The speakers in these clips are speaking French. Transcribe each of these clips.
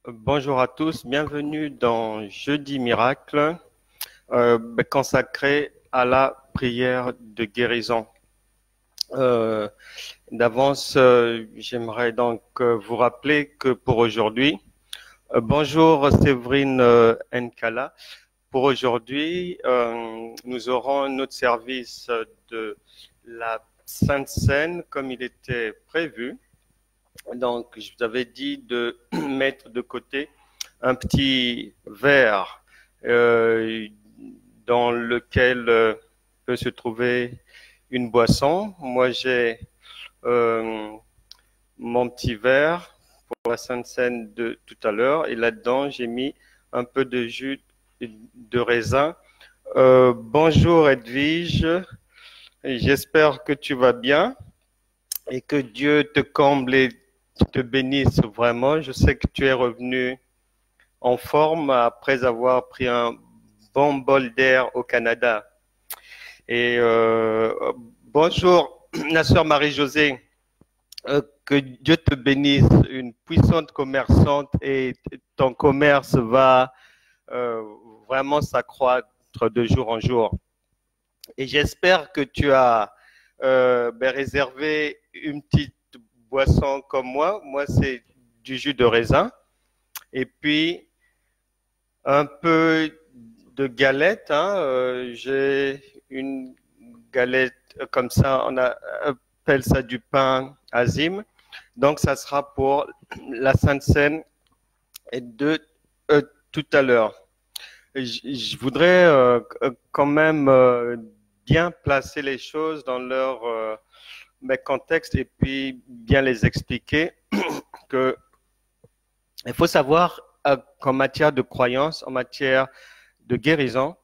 Bonjour à tous, bienvenue dans Jeudi Miracle, consacré à la prière de guérison. D'avance, j'aimerais donc vous rappeler que pour aujourd'hui, bonjour Séverine Nkala, pour aujourd'hui, nous aurons notre service de la Sainte Seine comme il était prévu. Donc, je vous avais dit de mettre de côté un petit verre dans lequel peut se trouver une boisson. Moi, j'ai mon petit verre pour la Sainte Seine de tout à l'heure et là-dedans, j'ai mis un peu de jus de raisin. Bonjour Edwige, j'espère que tu vas bien et que Dieu te comble et te bénisse vraiment. Je sais que tu es revenu en forme après avoir pris un bon bol d'air au Canada. Et bonjour, la sœur Marie-Josée. Que Dieu te bénisse, une puissante commerçante et ton commerce va vraiment s'accroître de jour en jour. Et j'espère que tu as réservé une petite boisson comme moi. Moi, c'est du jus de raisin. Et puis, un peu de galette. J'ai une galette comme ça, on appelle ça du pain azime. Donc, ça sera pour la Sainte Seine de tout à l'heure. Je voudrais quand même bien placer les choses dans leur contexte et puis bien les expliquer que il faut savoir qu'en matière de croyance, en matière de guérison,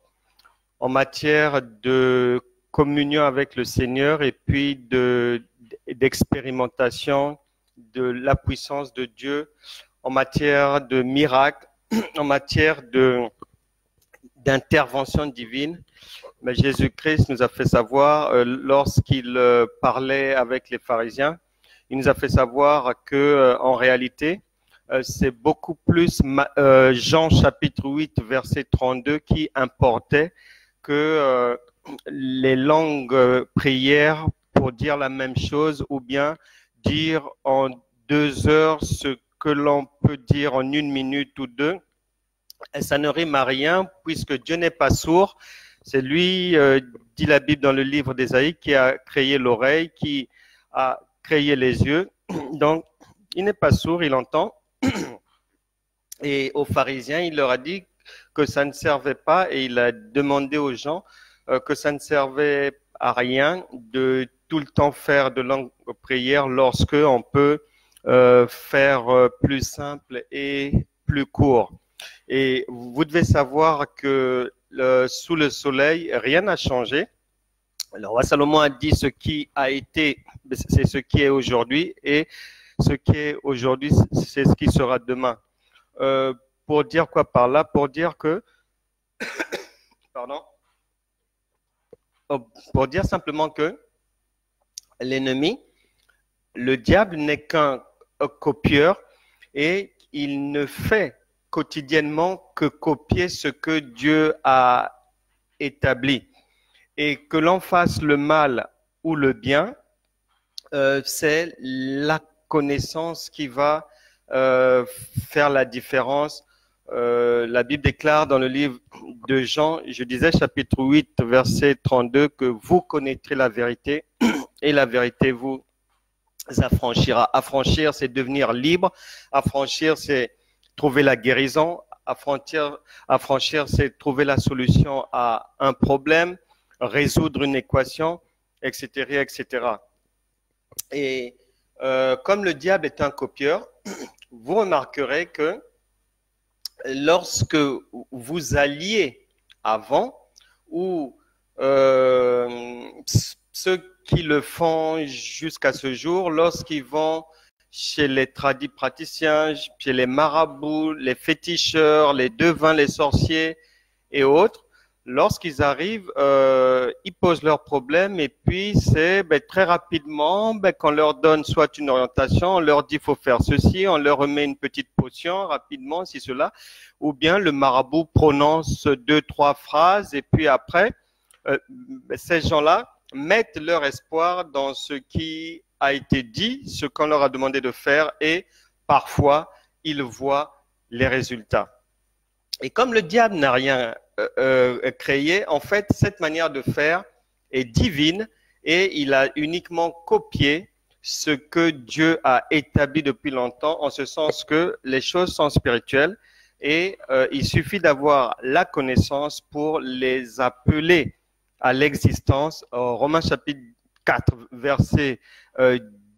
en matière de communion avec le Seigneur et puis d'expérimentation de la puissance de Dieu, en matière de miracles, en matière d'intervention divine. Mais Jésus-Christ nous a fait savoir, lorsqu'il parlait avec les pharisiens, il nous a fait savoir que en réalité, c'est beaucoup plus Jean chapitre 8, verset 32 qui importait que les longues prières pour dire la même chose ou bien dire en 2 heures ce que l'on peut dire en 1 minute ou 2. Et ça ne rime à rien puisque Dieu n'est pas sourd. C'est lui, dit la Bible dans le livre d'Ésaïe, qui a créé l'oreille, qui a créé les yeux. Donc, il n'est pas sourd, il entend. Et aux pharisiens, il leur a dit que ça ne servait pas et il a demandé aux gens que ça ne servait à rien de tout le temps faire de longues prières lorsque on peut faire plus simple et plus court. Et vous devez savoir que sous le soleil, rien n'a changé. Le roi Salomon a dit ce qui a été, c'est ce qui est aujourd'hui, et ce qui est aujourd'hui, c'est ce qui sera demain. Pour dire quoi par là? Pour dire que, pardon, pour dire simplement que l'ennemi, le diable n'est qu'un copieur et il ne fait quotidiennement que copier ce que Dieu a établi. Et que l'on fasse le mal ou le bien, c'est la connaissance qui va faire la différence. La Bible déclare dans le livre de Jean, je disais chapitre 8, verset 32, que vous connaîtrez la vérité et la vérité vous affranchira. Affranchir, c'est devenir libre. Affranchir, c'est trouver la guérison. Affranchir, c'est trouver la solution à un problème, résoudre une équation, etc., etc. Et comme le diable est un copieur, vous remarquerez que lorsque vous alliez avant, ou ceux qui le font jusqu'à ce jour, lorsqu'ils vont chez les praticiens, chez les marabouts, les féticheurs, les devins, les sorciers et autres, lorsqu'ils arrivent, ils posent leurs problèmes et puis c'est très rapidement, qu'on leur donne soit une orientation, on leur dit faut faire ceci, on leur remet une petite potion rapidement, si cela, ou bien le marabout prononce 2, 3 phrases et puis après, ces gens-là mettent leur espoir dans ce qui a été dit, ce qu'on leur a demandé de faire et parfois ils voient les résultats. Et comme le diable n'a rien créé, en fait, cette manière de faire est divine et il a uniquement copié ce que Dieu a établi depuis longtemps, en ce sens que les choses sont spirituelles et il suffit d'avoir la connaissance pour les appeler à l'existence. Romains chapitre 4, verset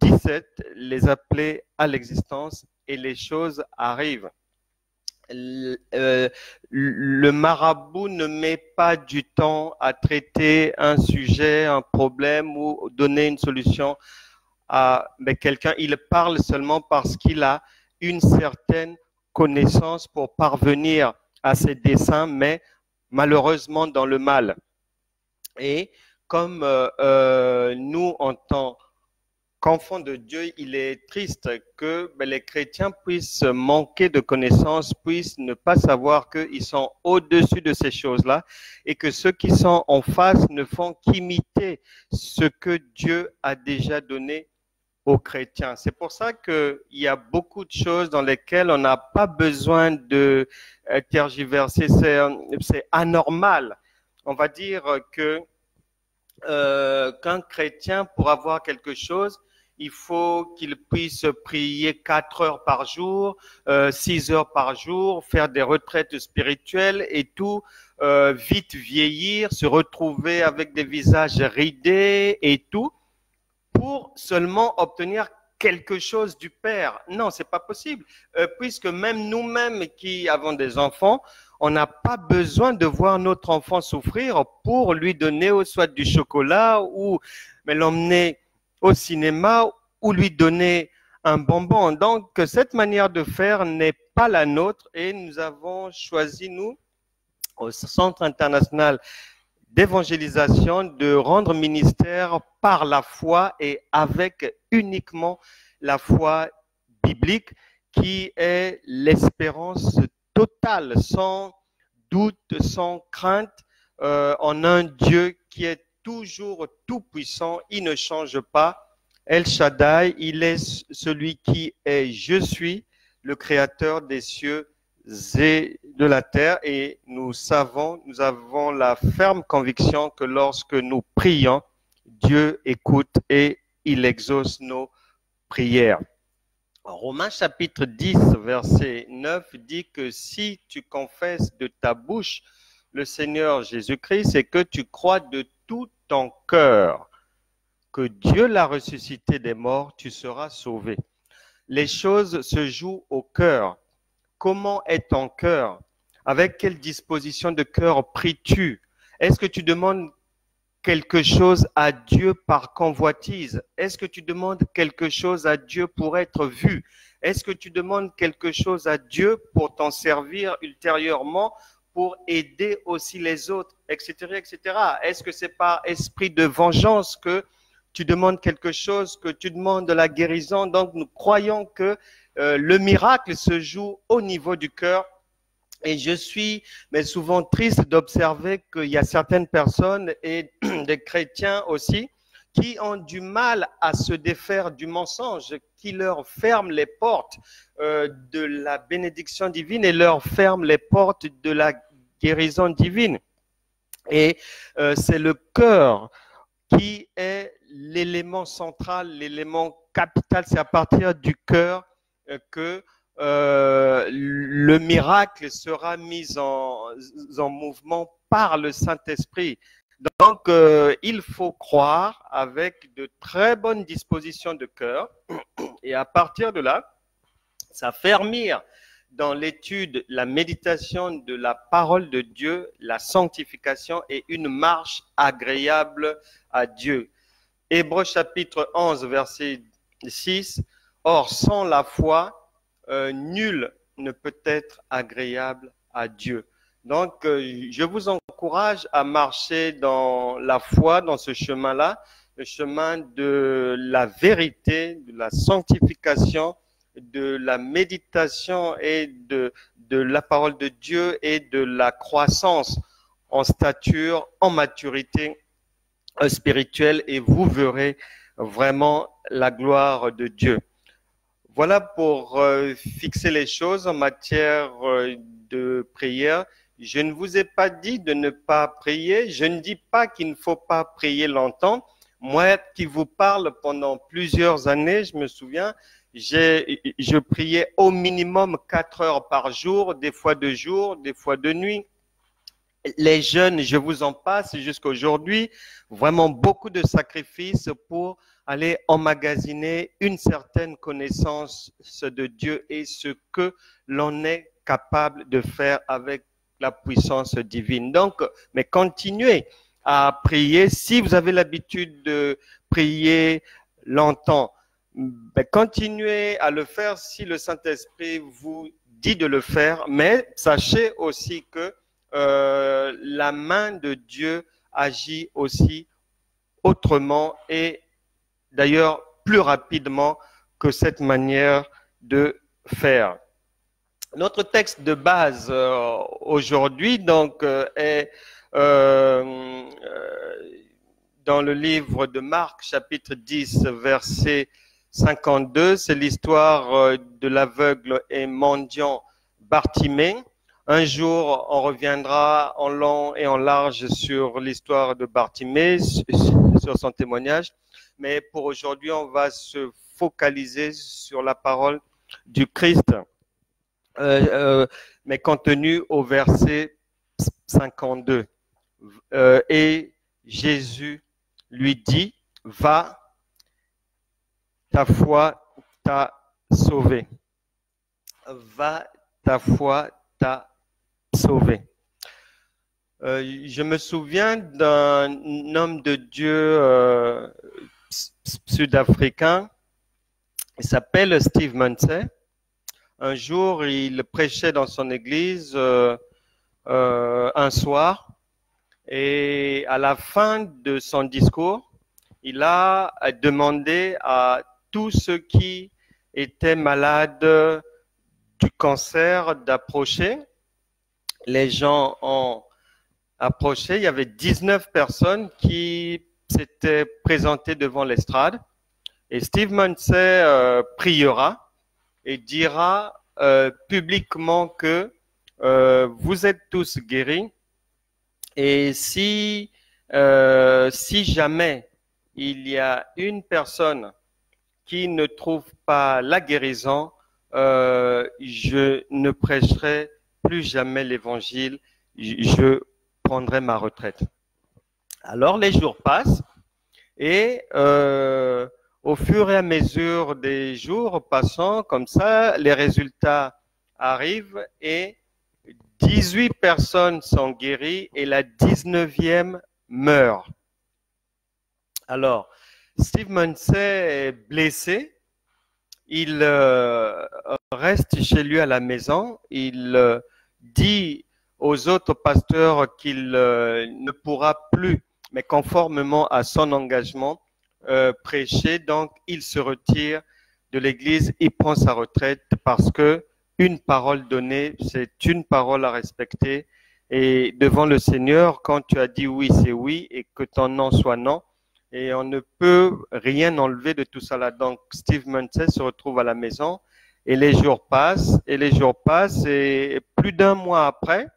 17, les appeler à l'existence et les choses arrivent. Le marabout ne met pas du temps à traiter un sujet, un problème ou donner une solution à quelqu'un. Il parle seulement parce qu'il a une certaine connaissance pour parvenir à ses desseins, mais malheureusement dans le mal. Et comme nous, en tant qu'enfants de Dieu, il est triste que les chrétiens puissent manquer de connaissances, puissent ne pas savoir qu'ils sont au-dessus de ces choses-là et que ceux qui sont en face ne font qu'imiter ce que Dieu a déjà donné aux chrétiens. C'est pour ça qu'il y a beaucoup de choses dans lesquelles on n'a pas besoin de tergiverser. C'est anormal. On va dire que qu'un chrétien, pour avoir quelque chose, il faut qu'il puisse prier 4 heures par jour, 6 heures par jour, faire des retraites spirituelles et tout, vite vieillir, se retrouver avec des visages ridés et tout, pour seulement obtenir quelque chose du Père. Non, c'est pas possible, puisque même nous-mêmes qui avons des enfants, on n'a pas besoin de voir notre enfant souffrir pour lui donner soit du chocolat ou l'emmener au cinéma ou lui donner un bonbon. Donc, cette manière de faire n'est pas la nôtre et nous avons choisi, nous, au Centre international d'évangélisation, de rendre ministère par la foi et avec uniquement la foi biblique qui est l'espérance totale, sans doute, sans crainte, en un Dieu qui est toujours tout puissant, il ne change pas. El Shaddai, il est celui qui est je suis, le créateur des cieux et de la terre, et nous avons la ferme conviction que lorsque nous prions, Dieu écoute et il exauce nos prières. Romains chapitre 10, verset 9 dit que si tu confesses de ta bouche le Seigneur Jésus-Christ et que tu crois de tout ton cœur que Dieu l'a ressuscité des morts, tu seras sauvé. Les choses se jouent au cœur. Comment est ton cœur? Avec quelle disposition de cœur pries-tu? Est-ce que tu demandes quelque chose à Dieu par convoitise? Est-ce que tu demandes quelque chose à Dieu pour être vu? Est-ce que tu demandes quelque chose à Dieu pour t'en servir ultérieurement, pour aider aussi les autres, etc., etc. Est-ce que c'est par esprit de vengeance que tu demandes quelque chose, que tu demandes de la guérison? Donc, nous croyons que le miracle se joue au niveau du cœur. Et je suis souvent triste d'observer qu'il y a certaines personnes et des chrétiens aussi qui ont du mal à se défaire du mensonge, qui leur ferme les portes de la bénédiction divine et leur ferme les portes de la guérison divine. Et c'est le cœur qui est l'élément central, l'élément capital. C'est à partir du cœur que le miracle sera mis en mouvement par le Saint-Esprit. Donc, il faut croire avec de très bonnes dispositions de cœur et à partir de là, s'affermir dans l'étude, la méditation de la parole de Dieu, la sanctification et une marche agréable à Dieu. Hébreux chapitre 11, verset 6. Or, sans la foi, nul ne peut être agréable à Dieu. Donc, je vous encourage à marcher dans la foi, dans ce chemin-là, le chemin de la vérité, de la sanctification, de la méditation et de la parole de Dieu et de la croissance en stature, en maturité spirituelle, et vous verrez vraiment la gloire de Dieu. Voilà pour fixer les choses en matière de prière. Je ne vous ai pas dit de ne pas prier. Je ne dis pas qu'il ne faut pas prier longtemps. Moi qui vous parle pendant plusieurs années, je me souviens, je priais au minimum 4 heures par jour, des fois de jour, des fois de nuit. Les jeunes, je vous en passe jusqu'à aujourd'hui, vraiment beaucoup de sacrifices pour aller emmagasiner une certaine connaissance de Dieu et ce que l'on est capable de faire avec la puissance divine. Donc, mais continuez à prier. Si vous avez l'habitude de prier longtemps, ben continuez à le faire si le Saint-Esprit vous dit de le faire, mais sachez aussi que la main de Dieu agit aussi autrement et d'ailleurs plus rapidement que cette manière de faire. Notre texte de base aujourd'hui donc est dans le livre de Marc, chapitre 10, verset 52. C'est l'histoire de l'aveugle et mendiant Bartimée. Un jour, on reviendra en long et en large sur l'histoire de Bartimée, sur son témoignage. Mais pour aujourd'hui, on va se focaliser sur la parole du Christ, mais contenue au verset 52. Et Jésus lui dit, va, ta foi t'a sauvé. Va, ta foi t'a sauvé. Je me souviens d'un homme de Dieu sud-africain, il s'appelle Steve Munsey. Un jour, il prêchait dans son église un soir et à la fin de son discours, il a demandé à tous ceux qui étaient malades du cancer d'approcher. Les gens ont approché. Il y avait 19 personnes qui s'étaient présentées devant l'estrade. Et Steve Munsey priera et dira publiquement que vous êtes tous guéris. Et si jamais il y a une personne qui ne trouve pas la guérison, je ne prêcherai plus jamais l'évangile, je prendrai ma retraite. Alors les jours passent et au fur et à mesure des jours passant comme ça, les résultats arrivent et 18 personnes sont guéries et la 19e meurt. Alors, Steve Munsey est blessé. Il reste chez lui à la maison. Il dit aux autres pasteurs qu'il ne pourra plus, mais conformément à son engagement, prêcher. Donc, il se retire de l'église, il prend sa retraite parce que une parole donnée, c'est une parole à respecter. Et devant le Seigneur, quand tu as dit oui, c'est oui, et que ton non soit non, et on ne peut rien enlever de tout ça là. Donc, Steve Munsey se retrouve à la maison, et les jours passent, et plus d'un mois après,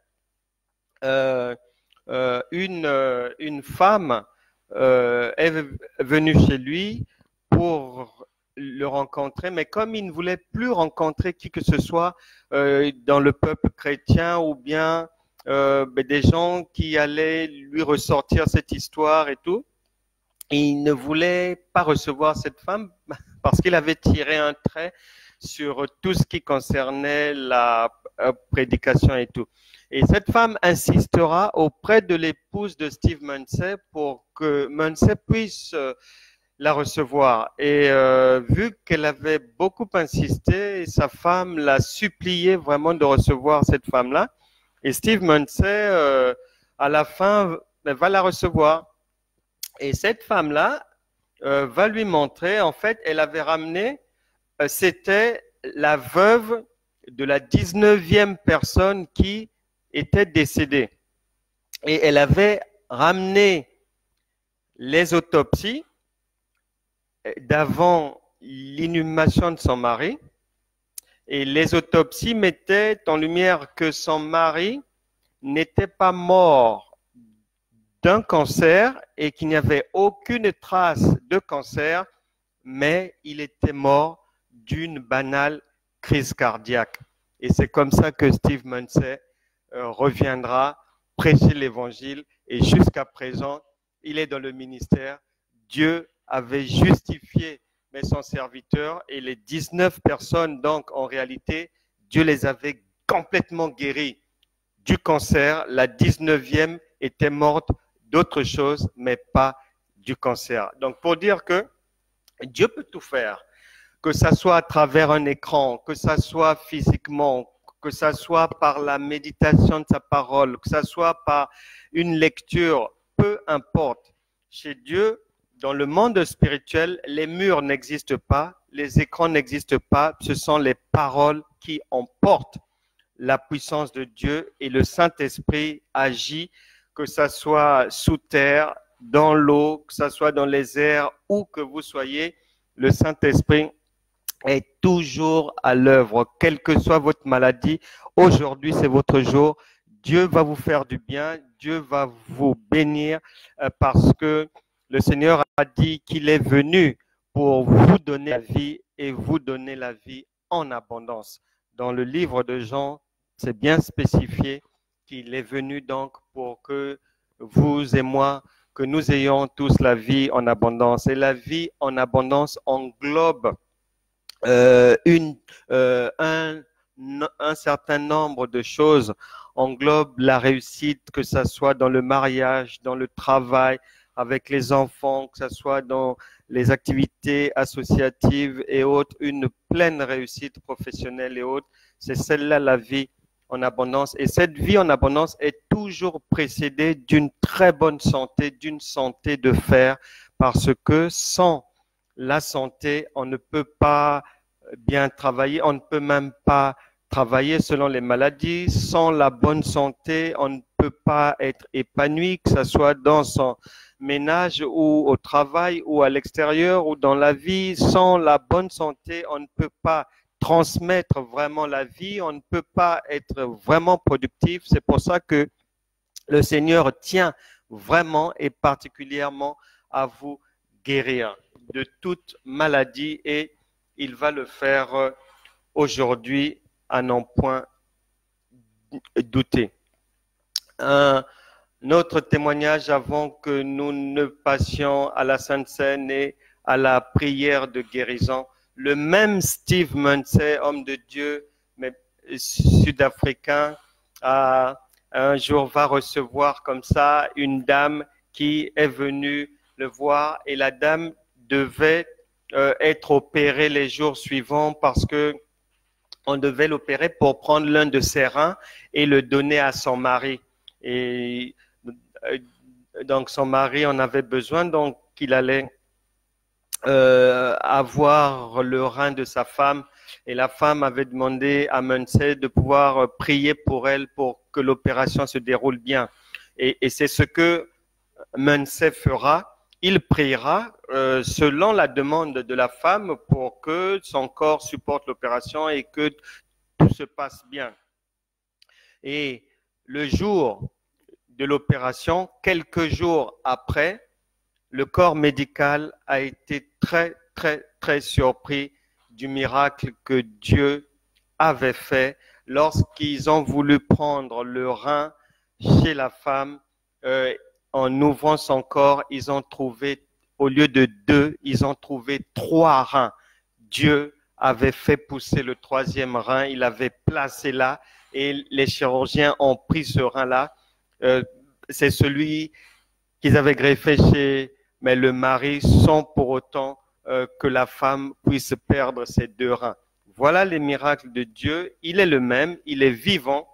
une femme est venue chez lui pour le rencontrer, mais comme il ne voulait plus rencontrer qui que ce soit dans le peuple chrétien ou bien des gens qui allaient lui ressortir cette histoire et tout, il ne voulait pas recevoir cette femme parce qu'il avait tiré un trait sur tout ce qui concernait la prédication et tout. Et cette femme insistera auprès de l'épouse de Steve Munsey pour que Munsey puisse la recevoir. Et vu qu'elle avait beaucoup insisté, sa femme l'a supplié vraiment de recevoir cette femme-là. Et Steve Munsey, à la fin, va la recevoir. Et cette femme-là va lui montrer, en fait, elle avait ramené, c'était la veuve de la 19e personne qui était décédée. Et elle avait ramené les autopsies d'avant l'inhumation de son mari. Et les autopsies mettaient en lumière que son mari n'était pas mort d'un cancer et qu'il n'y avait aucune trace de cancer, mais il était mort d'une banale crise cardiaque. Et c'est comme ça que Steve Munsey reviendra prêcher l'évangile et jusqu'à présent, il est dans le ministère. Dieu avait justifié son serviteur et les 19 personnes, donc en réalité, Dieu les avait complètement guéris du cancer. La 19e était morte d'autre chose, mais pas du cancer. Donc pour dire que Dieu peut tout faire, que ça soit à travers un écran, que ça soit physiquement, que ça soit par la méditation de sa parole, que ça soit par une lecture, peu importe. Chez Dieu, dans le monde spirituel, les murs n'existent pas, les écrans n'existent pas, ce sont les paroles qui emportent la puissance de Dieu et le Saint-Esprit agit, que ça soit sous terre, dans l'eau, que ça soit dans les airs, où que vous soyez, le Saint-Esprit est toujours à l'œuvre, quelle que soit votre maladie. Aujourd'hui, c'est votre jour. Dieu va vous faire du bien, Dieu va vous bénir parce que le Seigneur a dit qu'il est venu pour vous donner la vie et vous donner la vie en abondance. Dans le livre de Jean, c'est bien spécifié qu'il est venu donc pour que vous et moi, que nous ayons tous la vie en abondance. Et la vie en abondance englobe un certain nombre de choses, englobe la réussite, que ce soit dans le mariage, dans le travail, avec les enfants, que ce soit dans les activités associatives et autres, une pleine réussite professionnelle et autres. C'est celle-là la vie en abondance. Et cette vie en abondance est toujours précédée d'une très bonne santé, d'une santé de fer, parce que sans la santé, on ne peut pas bien travailler, on ne peut même pas travailler selon les maladies. Sans la bonne santé, on ne peut pas être épanoui, que ce soit dans son ménage ou au travail ou à l'extérieur ou dans la vie. Sans la bonne santé, on ne peut pas transmettre vraiment la vie, on ne peut pas être vraiment productif. C'est pour ça que le Seigneur tient vraiment et particulièrement à vous guérir de toute maladie et il va le faire aujourd'hui à n'en point douter. Un autre témoignage avant que nous ne passions à la Sainte Seine et à la prière de guérison. Le même Steve Munsey, homme de Dieu, mais sud-africain, un jour va recevoir comme ça une dame qui est venue le voir et la dame devait être opérée les jours suivants parce que on devait l'opérer pour prendre l'un de ses reins et le donner à son mari. Et donc son mari en avait besoin, donc il allait avoir le rein de sa femme et la femme avait demandé à Munsey de pouvoir prier pour elle pour que l'opération se déroule bien. Et c'est ce que Munsey fera. Il priera selon la demande de la femme pour que son corps supporte l'opération et que tout se passe bien. Et le jour de l'opération, quelques jours après, le corps médical a été très surpris du miracle que Dieu avait fait lorsqu'ils ont voulu prendre le rein chez la femme. En ouvrant son corps, ils ont trouvé, au lieu de 2, ils ont trouvé 3 reins. Dieu avait fait pousser le 3e rein, il avait placé là et les chirurgiens ont pris ce rein-là. C'est celui qu'ils avaient greffé chez mais le mari sans pour autant que la femme puisse perdre ses 2 reins. Voilà les miracles de Dieu. Il est le même, il est vivant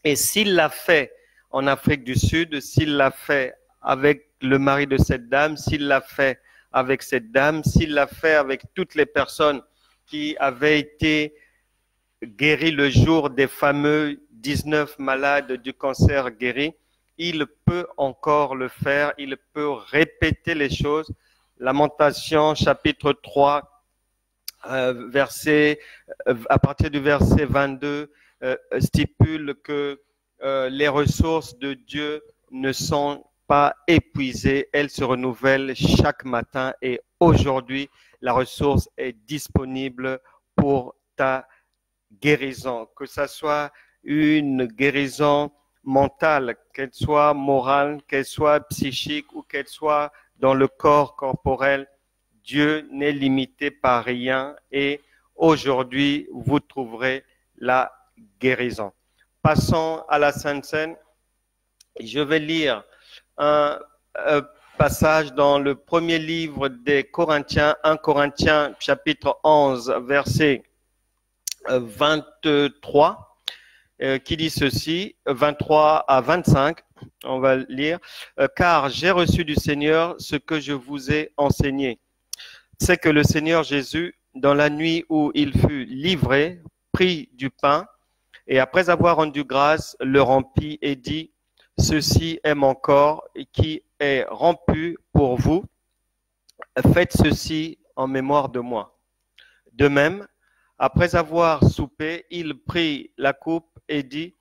Et s'il l'a fait en Afrique du Sud, s'il l'a fait avec le mari de cette dame, s'il l'a fait avec cette dame, s'il l'a fait avec toutes les personnes qui avaient été guéries le jour des fameux 19 malades du cancer guéris, il peut encore le faire, il peut répéter les choses. Lamentation chapitre 3, à partir du verset 22, stipule que les ressources de Dieu ne sont pas épuisées, elles se renouvellent chaque matin et aujourd'hui, la ressource est disponible pour ta guérison, que ce soit une guérison mentale, qu'elle soit morale, qu'elle soit psychique ou qu'elle soit dans le corps corporel. Dieu n'est limité par rien et aujourd'hui, vous trouverez la guérison. Passons à la Sainte Seine. Je vais lire un passage dans le premier livre des Corinthiens, 1 Corinthiens chapitre 11, verset 23, qui dit ceci, 23 à 25, on va lire, car j'ai reçu du Seigneur ce que je vous ai enseigné. C'est que le Seigneur Jésus, dans la nuit où il fut livré, prit du pain et après avoir rendu grâce, le rompit et dit, ceci est mon corps qui est rompu pour vous. Faites ceci en mémoire de moi. De même, après avoir soupé, il prit la coupe et dit,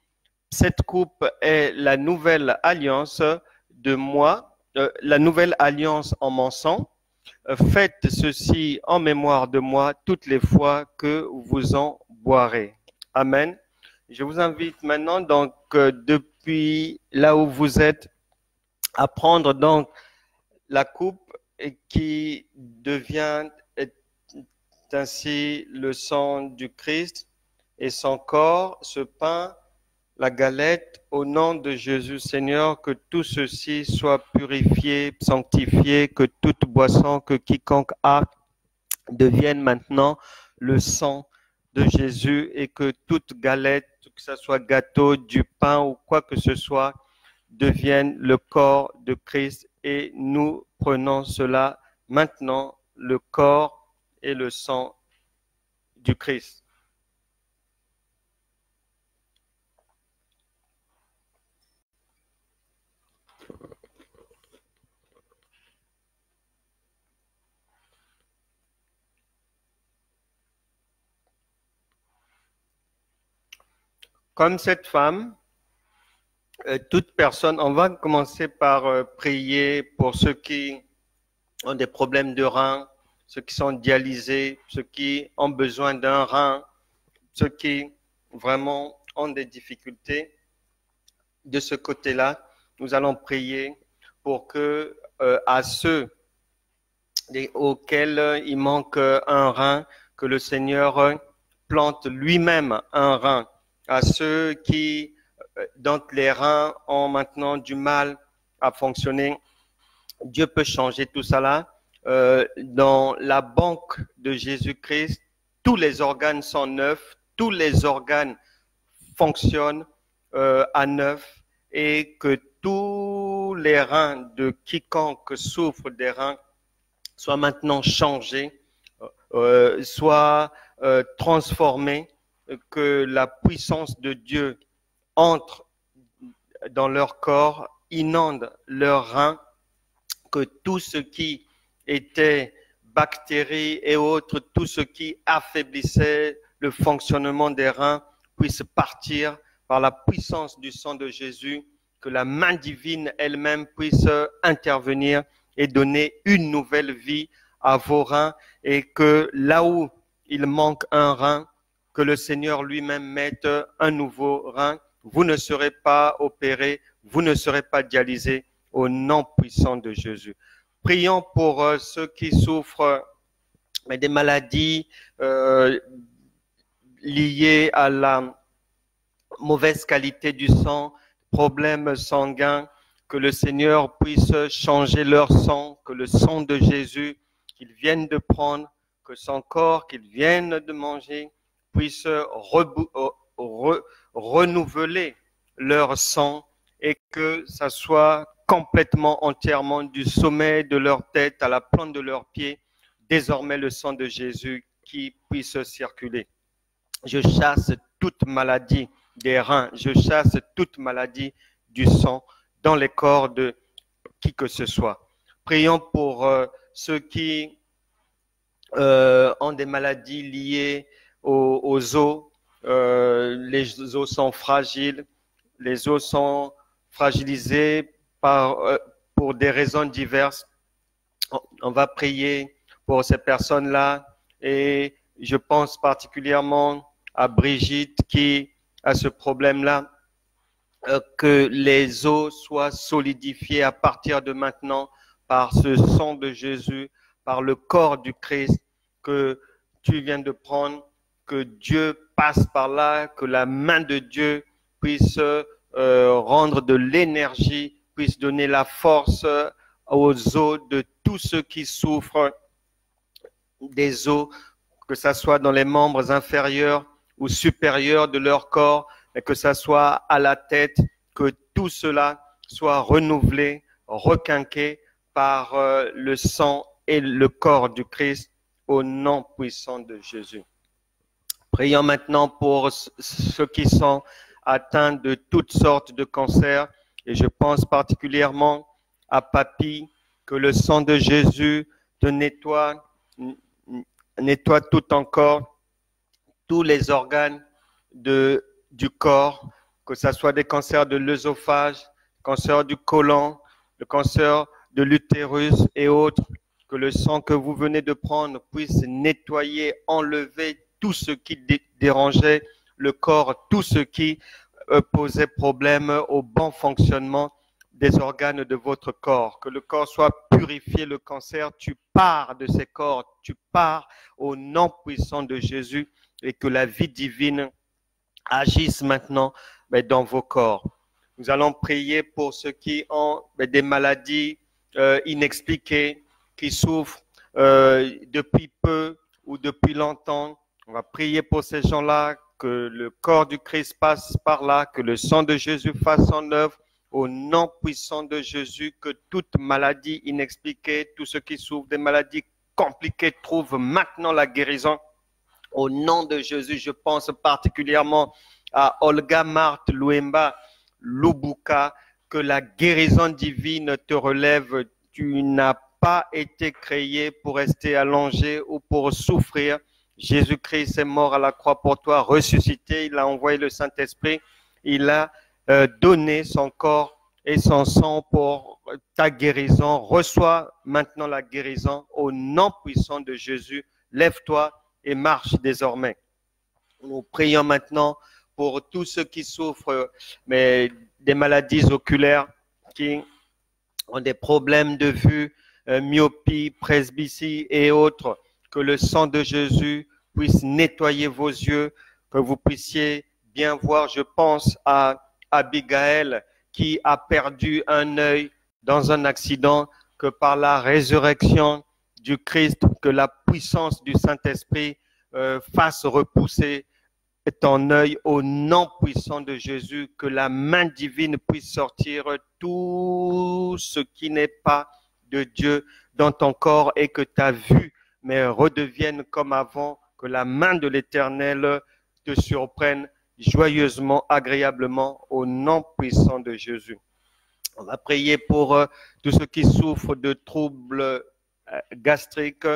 cette coupe est la nouvelle alliance de moi, la nouvelle alliance en mon sang. Faites ceci en mémoire de moi toutes les fois que vous en boirez. Amen. Je vous invite maintenant, donc, depuis là où vous êtes, à prendre donc la coupe qui devient ainsi le sang du Christ et son corps, ce pain, la galette, au nom de Jésus Seigneur, que tout ceci soit purifié, sanctifié, que toute boisson que quiconque a devienne maintenant le sang de Jésus et que toute galette, que ce soit gâteau, du pain ou quoi que ce soit, devienne le corps de Christ et nous prenons cela maintenant, le corps et le sang du Christ. Comme cette femme, toute personne, on va commencer par prier pour ceux qui ont des problèmes de reins, ceux qui sont dialysés, ceux qui ont besoin d'un rein, ceux qui vraiment ont des difficultés. De ce côté-là, nous allons prier pour que à ceux auxquels il manque un rein, que le Seigneur plante lui-même un rein. À ceux qui, dont les reins ont maintenant du mal à fonctionner, Dieu peut changer tout cela. Dans la banque de Jésus-Christ, tous les organes sont neufs, tous les organes fonctionnent à neuf et que tous les reins de quiconque souffre des reins soient maintenant changés, soient transformés, que la puissance de Dieu entre dans leur corps, inonde leurs reins, que tout ce qui était bactéries et autres, tout ce qui affaiblissait le fonctionnement des reins puisse partir par la puissance du sang de Jésus, que la main divine elle-même puisse intervenir et donner une nouvelle vie à vos reins et que là où il manque un rein, que le Seigneur lui-même mette un nouveau rein. Vous ne serez pas opérés, vous ne serez pas dialysés au nom puissant de Jésus. Prions pour ceux qui souffrent des maladies liées à la mauvaise qualité du sang, problèmes sanguins, que le Seigneur puisse changer leur sang, que le sang de Jésus qu'ils viennent de prendre, que son corps qu'ils viennent de manger, puisse renouveler leur sang et que ça soit complètement, entièrement du sommet de leur tête à la plante de leurs pieds, désormais le sang de Jésus qui puisse circuler. Je chasse toute maladie des reins, je chasse toute maladie du sang dans les corps de qui que ce soit. Prions pour ceux qui ont des maladies liées aux os. Les os sont fragiles, les os sont fragilisés pour des raisons diverses. On va prier pour ces personnes-là et je pense particulièrement à Brigitte qui a ce problème-là, que les os soient solidifiés à partir de maintenant par ce sang de Jésus, par le corps du Christ que tu viens de prendre, que Dieu passe par là, que la main de Dieu puisse rendre de l'énergie, puisse donner la force aux os de tous ceux qui souffrent des os, que ça soit dans les membres inférieurs ou supérieurs de leur corps, et que ça soit à la tête, que tout cela soit renouvelé, requinqué par le sang et le corps du Christ au nom puissant de Jésus. Prions maintenant pour ceux qui sont atteints de toutes sortes de cancers et je pense particulièrement à Papy, que le sang de Jésus te nettoie tout encore, tous les organes du corps, que ce soit des cancers de l'œsophage, cancer du côlon, le cancer de l'utérus et autres, que le sang que vous venez de prendre puisse nettoyer, enlever tout ce qui dérangeait le corps, tout ce qui posait problème au bon fonctionnement des organes de votre corps. Que le corps soit purifié, le cancer, tu pars de ces corps, tu pars au nom puissant de Jésus et que la vie divine agisse maintenant dans vos corps. Nous allons prier pour ceux qui ont des maladies inexpliquées, qui souffrent depuis peu ou depuis longtemps. On va prier pour ces gens-là, que le corps du Christ passe par là, que le sang de Jésus fasse son œuvre. Au nom puissant de Jésus, que toute maladie inexpliquée, tous ceux qui souffrent des maladies compliquées trouvent maintenant la guérison. Au nom de Jésus, je pense particulièrement à Olga Marthe Louemba Lubuka, que la guérison divine te relève. Tu n'as pas été créé pour rester allongé ou pour souffrir. Jésus-Christ est mort à la croix pour toi, ressuscité, il a envoyé le Saint-Esprit, il a donné son corps et son sang pour ta guérison. Reçois maintenant la guérison au nom puissant de Jésus. Lève-toi et marche désormais. Nous prions maintenant pour tous ceux qui souffrent des maladies oculaires, qui ont des problèmes de vue, myopie, presbytie et autres. Que le sang de Jésus puisse nettoyer vos yeux, que vous puissiez bien voir. Je pense à Abigail qui a perdu un œil dans un accident, que par la résurrection du Christ, que la puissance du Saint-Esprit fasse repousser ton œil au nom puissant de Jésus, que la main divine puisse sortir tout ce qui n'est pas de Dieu dans ton corps et que ta vue redevienne comme avant, que la main de l'Éternel te surprenne joyeusement, agréablement au nom puissant de Jésus. On va prier pour tous ceux qui souffrent de troubles gastriques.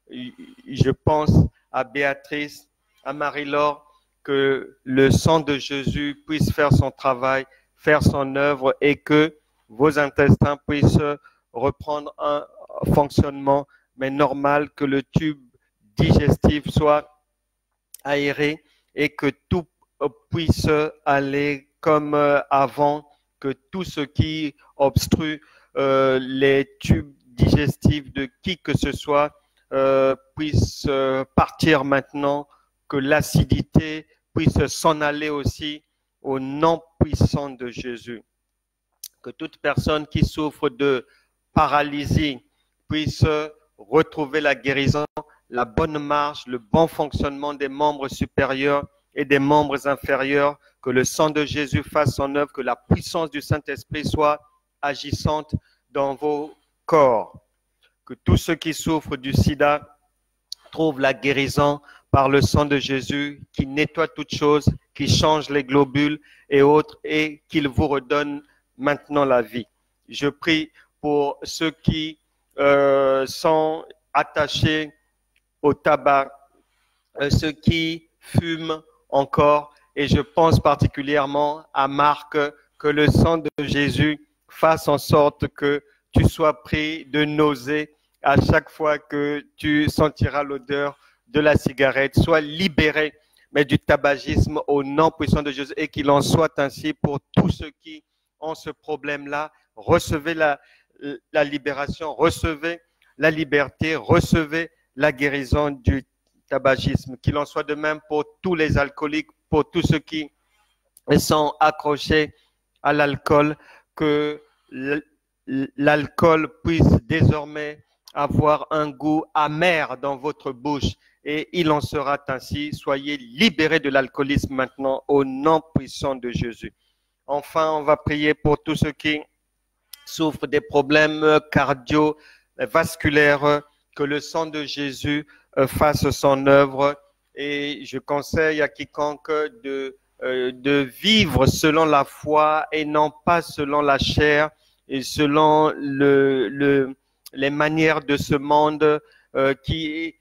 Je pense à Béatrice, à Marie-Laure, que le sang de Jésus puisse faire son travail, faire son œuvre et que vos intestins puissent reprendre un fonctionnement normal, que le tube digestif soit aéré et que tout puisse aller comme avant, que tout ce qui obstrue les tubes digestifs de qui que ce soit puisse partir maintenant, que l'acidité puisse s'en aller aussi au nom puissant de Jésus. Que toute personne qui souffre de paralysie puisse retrouver la guérison, la bonne marche, le bon fonctionnement des membres supérieurs et des membres inférieurs, que le sang de Jésus fasse son œuvre, que la puissance du Saint-Esprit soit agissante dans vos corps, que tous ceux qui souffrent du sida trouvent la guérison par le sang de Jésus qui nettoie toutes choses, qui change les globules et autres et qu'il vous redonne maintenant la vie. Je prie pour ceux qui sont attachés au tabac, ceux qui fument encore, et je pense particulièrement à Marc, que le sang de Jésus fasse en sorte que tu sois pris de nausée à chaque fois que tu sentiras l'odeur de la cigarette. Sois libéré, mais du tabagisme au nom puissant de Jésus, et qu'il en soit ainsi pour tous ceux qui ont ce problème-là. Recevez la libération, recevez la liberté, recevez la guérison du tabagisme. Qu'il en soit de même pour tous les alcooliques, pour tous ceux qui sont accrochés à l'alcool, que l'alcool puisse désormais avoir un goût amer dans votre bouche, et il en sera ainsi. Soyez libérés de l'alcoolisme maintenant au nom puissant de Jésus. Enfin, on va prier pour tous ceux qui souffrent des problèmes cardiovasculaires, que le sang de Jésus fasse son œuvre, et je conseille à quiconque de vivre selon la foi et non pas selon la chair et selon les manières de ce monde qui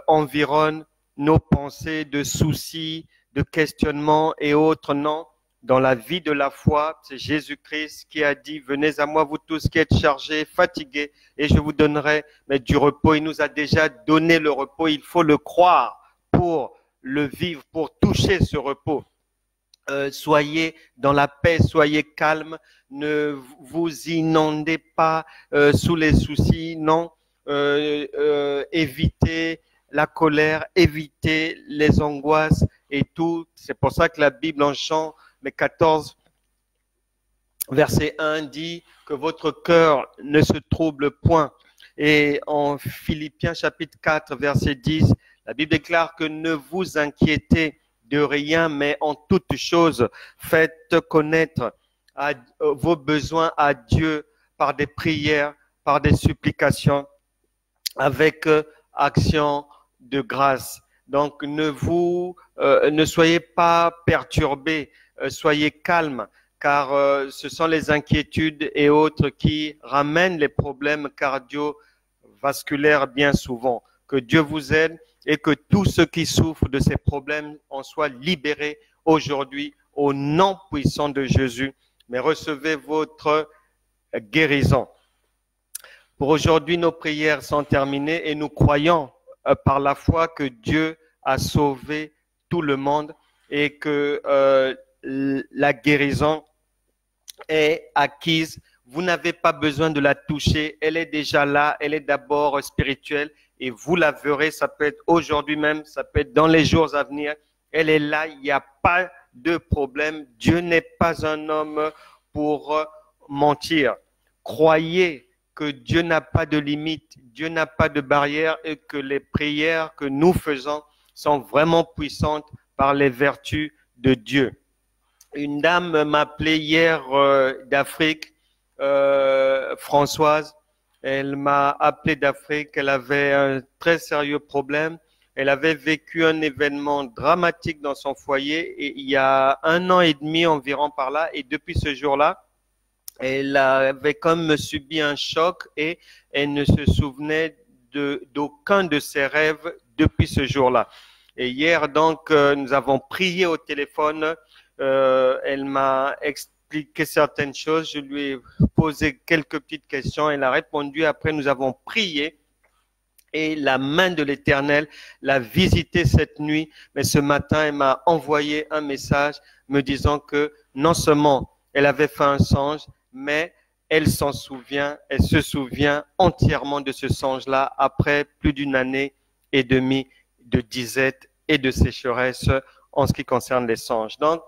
environnent nos pensées de soucis, de questionnements et autres. Non, dans la vie de la foi, c'est Jésus-Christ qui a dit « Venez à moi, vous tous qui êtes chargés, fatigués, et je vous donnerai du repos ». Il nous a déjà donné le repos, il faut le croire pour le vivre, pour toucher ce repos. Soyez dans la paix, soyez calme, ne vous inondez pas sous les soucis, non, évitez la colère, évitez les angoisses et tout. C'est pour ça que la Bible en Jean 14, verset 1 dit que votre cœur ne se trouble point. Et en Philippiens chapitre 4, verset 10, la Bible déclare que ne vous inquiétez de rien, mais en toutes choses, faites connaître vos besoins à Dieu par des prières, par des supplications, avec action de grâce. Donc, ne soyez pas perturbés, soyez calmes, car ce sont les inquiétudes et autres qui ramènent les problèmes cardiovasculaires bien souvent. Que Dieu vous aide et que tous ceux qui souffrent de ces problèmes en soient libérés aujourd'hui au nom puissant de Jésus. Mais recevez votre guérison. Pour aujourd'hui, nos prières sont terminées et nous croyons par la foi que Dieu a sauvé tout le monde et que la guérison est acquise. Vous n'avez pas besoin de la toucher, elle est déjà là, elle est d'abord spirituelle et vous la verrez, ça peut être aujourd'hui même, ça peut être dans les jours à venir. Elle est là, il n'y a pas de problème. Dieu n'est pas un homme pour mentir. Croyez que Dieu n'a pas de limite, Dieu n'a pas de barrière et que les prières que nous faisons sont vraiment puissantes par les vertus de Dieu. Une dame m'a appelé hier d'Afrique, Françoise. Elle m'a appelé d'Afrique, elle avait un très sérieux problème. Elle avait vécu un événement dramatique dans son foyer et il y a 1 an et demi environ par là. Et depuis ce jour-là, elle avait comme subi un choc et elle ne se souvenait d'aucun de ses rêves depuis ce jour-là. Et hier, donc, nous avons prié au téléphone. Elle m'a expliqué certaines choses. Je lui ai posé quelques petites questions. Elle a répondu. Après, nous avons prié. Et la main de l'Éternel l'a visité cette nuit. Mais ce matin, elle m'a envoyé un message me disant que non seulement elle avait fait un songe, mais elle s'en souvient, elle se souvient entièrement de ce songe-là après plus d'1 année et demie de disette et de sécheresse en ce qui concerne les songes. Donc,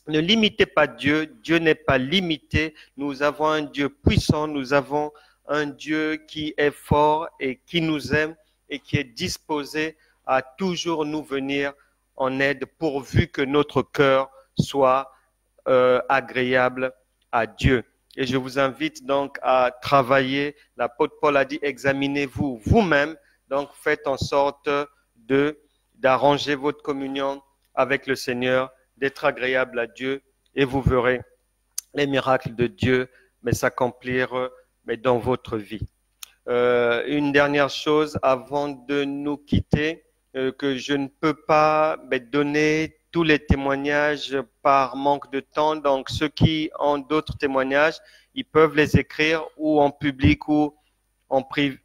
ne limitez pas Dieu. Dieu n'est pas limité. Nous avons un Dieu puissant. Nous avons un Dieu qui est fort et qui nous aime et qui est disposé à toujours nous venir en aide pourvu que notre cœur soit agréable à Dieu. Et je vous invite donc à travailler. L'apôtre Paul a dit, examinez-vous vous-même. Donc, faites en sorte d'arranger votre communion avec le Seigneur, d'être agréable à Dieu, et vous verrez les miracles de Dieu s'accomplir dans votre vie. Une dernière chose avant de nous quitter, que je ne peux pas donner tous les témoignages par manque de temps. Donc, ceux qui ont d'autres témoignages, ils peuvent les écrire ou en public ou en privé,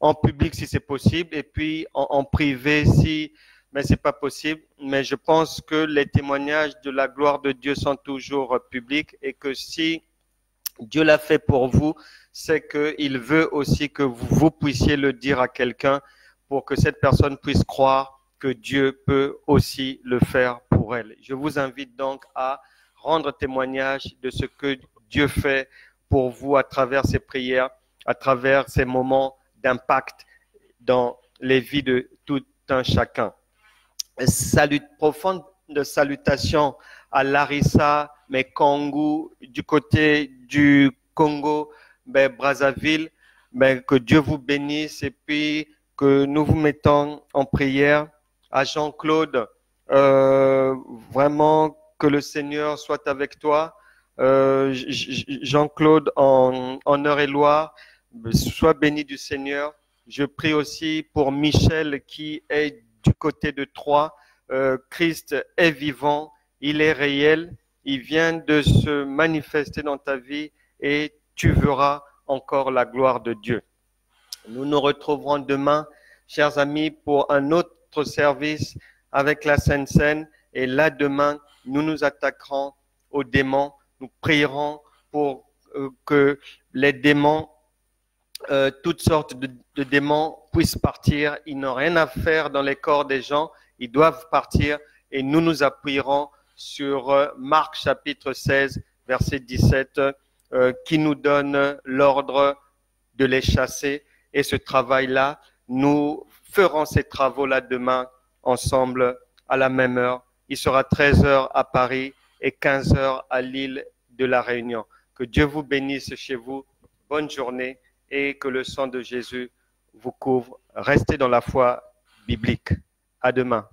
en public si c'est possible, et puis en privé si c'est pas possible. Mais je pense que les témoignages de la gloire de Dieu sont toujours publics, et que si Dieu l'a fait pour vous, c'est qu'il veut aussi que vous puissiez le dire à quelqu'un pour que cette personne puisse croire que Dieu peut aussi le faire pour elle. Je vous invite donc à rendre témoignage de ce que Dieu fait pour vous à travers ces prières, à travers ces moments d'impact dans les vies de tout un chacun. Profonde salutation à Larissa Mekongu du côté du Congo, Brazzaville. Que Dieu vous bénisse, et puis que nous vous mettons en prière. À Jean-Claude, vraiment que le Seigneur soit avec toi. Jean-Claude en Eure-et-Loire, sois béni du Seigneur. Je prie aussi pour Michel qui est du côté de Troyes. Christ est vivant, il est réel, il vient de se manifester dans ta vie, et tu verras encore la gloire de Dieu. Nous nous retrouverons demain, chers amis, pour un autre service avec la Sainte Seine. Et là, demain, nous nous attaquerons aux démons. Nous prierons pour que les démons, toutes sortes de démons puissent partir. Ils n'ont rien à faire dans les corps des gens. Ils doivent partir, et nous nous appuierons sur Marc chapitre 16, verset 17, qui nous donne l'ordre de les chasser. Et ce travail-là, nous ferons ces travaux-là demain ensemble à la même heure. Il sera 13 heures à Paris et 15 heures à l'île de la Réunion. Que Dieu vous bénisse chez vous. Bonne journée, et que le sang de Jésus vous couvre. Restez dans la foi biblique. À demain.